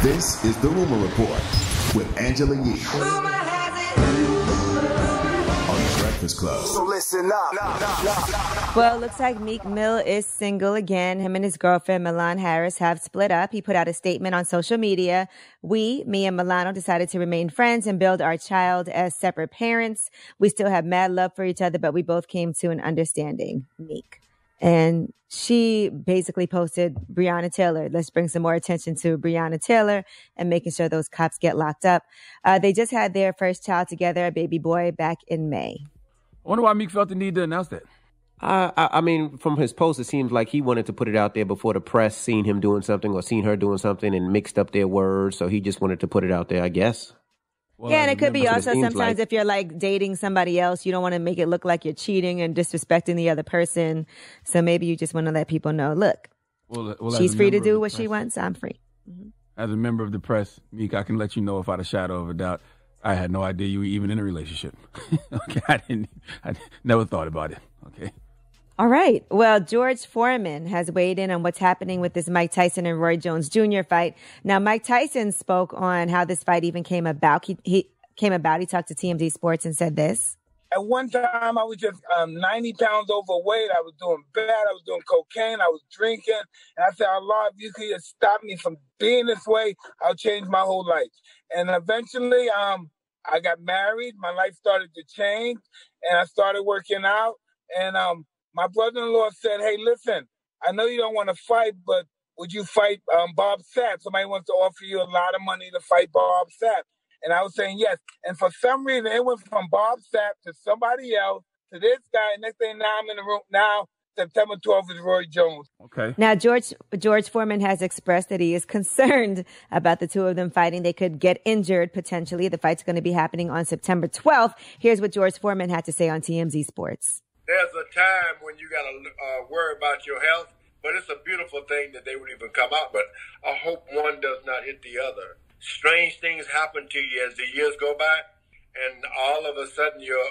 This is the Rumor Report with Angela Yee on the Breakfast Club. So listen up. Well, it looks like Meek Mill is single again. Him and his girlfriend, Milan Harris, have split up. He put out a statement on social media. Me and Milano decided to remain friends and build our child as separate parents. We still have mad love for each other, but we both came to an understanding, Meek. And she basically posted Breonna Taylor. Let's bring some more attention to Breonna Taylor and making sure those cops get locked up. They just had their first child together, a baby boy, back in May. I wonder why Meek felt the need to announce that. I mean, from his post, it seems like he wanted to put it out there before the press seen him doing something or seen her doing something and mixed up their words. So he just wanted to put it out there, I guess. Well, yeah, and it could be also sometimes if you're like dating somebody else, you don't want to make it look like you're cheating and disrespecting the other person. So maybe you just want to let people know, look, she's free to do what she wants. I'm free. Mm-hmm. As a member of the press, Meek, I can let you know without a shadow of a doubt, I had no idea you were even in a relationship. Okay, I never thought about it. Okay. All right. Well, George Foreman has weighed in on what's happening with this Mike Tyson and Roy Jones Jr. fight. Now, Mike Tyson spoke on how this fight even came about. He came about. He talked to TMZ Sports and said this. At one time, I was just 90 pounds overweight. I was doing bad. I was doing cocaine. I was drinking. And I said, Allah, if you could just stop me from being this way, I'll change my whole life. And eventually, I got married. My life started to change. And I started working out. And my brother-in-law said, hey, listen, I know you don't want to fight, but would you fight Bob Sapp? Somebody wants to offer you a lot of money to fight Bob Sapp. And I was saying yes. And for some reason, it went from Bob Sapp to somebody else to this guy. Next thing now I'm in the room. Now, September 12th is Roy Jones. Okay. Now, George Foreman has expressed that he is concerned about the two of them fighting. They could get injured potentially. The fight's going to be happening on September 12th. Here's what George Foreman had to say on TMZ Sports. There's a time when you got to worry about your health, but it's a beautiful thing that they would even come out. But I hope one does not hit the other. Strange things happen to you as the years go by, and all of a sudden your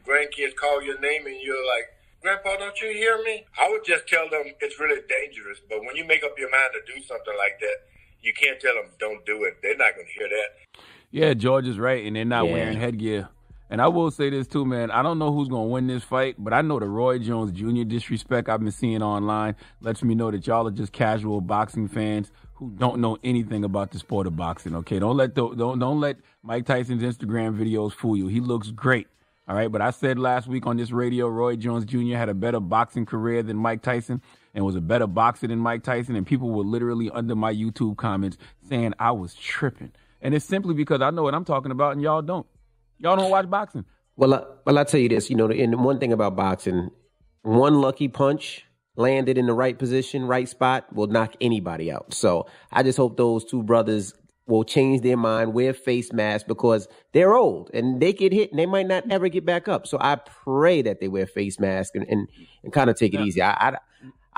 grandkids call your name and you're like, Grandpa, don't you hear me? I would just tell them it's really dangerous. But when you make up your mind to do something like that, you can't tell them don't do it. They're not going to hear that. Yeah, George is right, and they're not wearing headgear. And I will say this, too, man. I don't know who's going to win this fight, but I know the Roy Jones Jr. disrespect I've been seeing online lets me know that y'all are just casual boxing fans who don't know anything about the sport of boxing, okay? Don't let Mike Tyson's Instagram videos fool you. He looks great, all right? But I said last week on this radio, Roy Jones Jr. had a better boxing career than Mike Tyson and was a better boxer than Mike Tyson, and people were literally under my YouTube comments saying I was tripping. And it's simply because I know what I'm talking about and y'all don't. Y'all don't watch boxing. Well, I'll tell you this, and one thing about boxing, one lucky punch landed in the right position, right spot will knock anybody out. So I just hope those two brothers will change their mind, wear face masks because they're old and they get hit and they might not ever get back up. So I pray that they wear face masks and kind of take it easy. I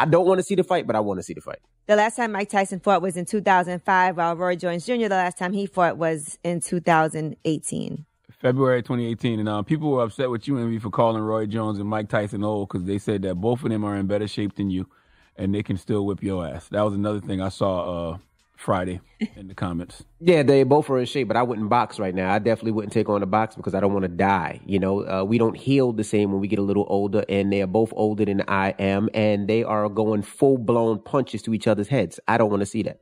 don't want to see the fight, but I want to see the fight. The last time Mike Tyson fought was in 2005, while Roy Jones Jr., the last time he fought was in 2018. February 2018, and people were upset with you and me for calling Roy Jones and Mike Tyson old because they said that both of them are in better shape than you, and they can still whip your ass. That was another thing I saw Friday in the comments. Yeah, they both are in shape, but I wouldn't box right now. I definitely wouldn't take on a box because I don't want to die. We don't heal the same when we get a little older, and they are both older than I am, and they are going full-blown punches to each other's heads. I don't want to see that.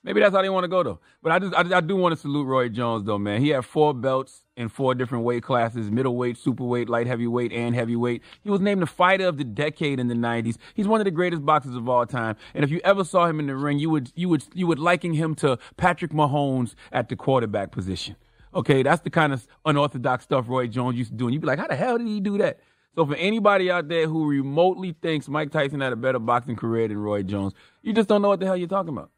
Maybe that's how they want to go, though. But I do want to salute Roy Jones, though, man. He had 4 belts in 4 different weight classes, middleweight, superweight, light heavyweight, and heavyweight. He was named the fighter of the decade in the 90s. He's one of the greatest boxers of all time. And if you ever saw him in the ring, you would liken him to Patrick Mahomes at the quarterback position. Okay, that's the kind of unorthodox stuff Roy Jones used to do. And you'd be like, how the hell did he do that? So for anybody out there who remotely thinks Mike Tyson had a better boxing career than Roy Jones, you just don't know what the hell you're talking about.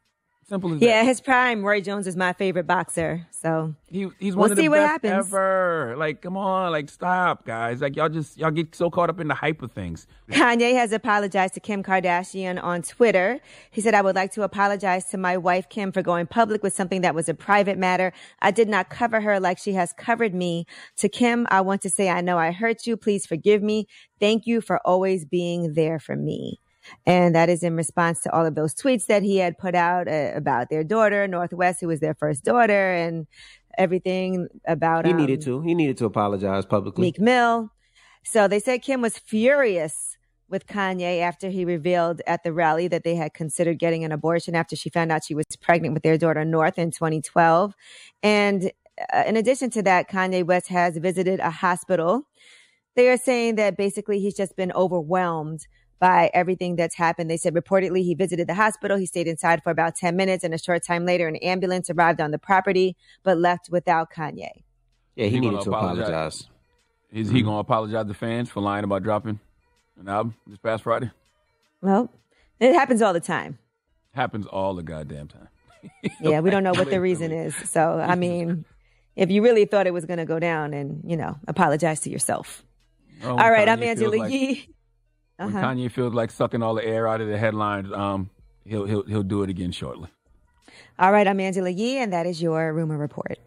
Simple as that. Yeah, his prime, Roy Jones is my favorite boxer. So he's one of the best ever. Like, come on, like, stop, guys. Like, y'all get so caught up in the hype of things. Kanye has apologized to Kim Kardashian on Twitter. He said, I would like to apologize to my wife, Kim, for going public with something that was a private matter. I did not cover her like she has covered me. To Kim, I want to say, I know I hurt you. Please forgive me. Thank you for always being there for me. And that is in response to all of those tweets that he had put out about their daughter, Northwest, who was their first daughter, and everything about He needed to apologize publicly. Meek Mill. So they said Kim was furious with Kanye after he revealed at the rally that they had considered getting an abortion after she found out she was pregnant with their daughter, North, in 2012. And in addition to that, Kanye West has visited a hospital. They are saying that basically he's just been overwhelmed by everything that's happened. They said reportedly he visited the hospital. He stayed inside for about 10 minutes, and a short time later, an ambulance arrived on the property, but left without Kanye. Yeah, he needed to apologize. Is he going to apologize to fans for lying about dropping an album this past Friday? Well, it happens all the time. Happens all the goddamn time. Yeah, we don't know what the reason is. So, I mean, if you really thought it was going to go down, and, apologize to yourself. All right, I'm Angela Yee. When Kanye feels like sucking all the air out of the headlines, he'll do it again shortly. All right, I'm Angela Yee, and that is your Rumor Report.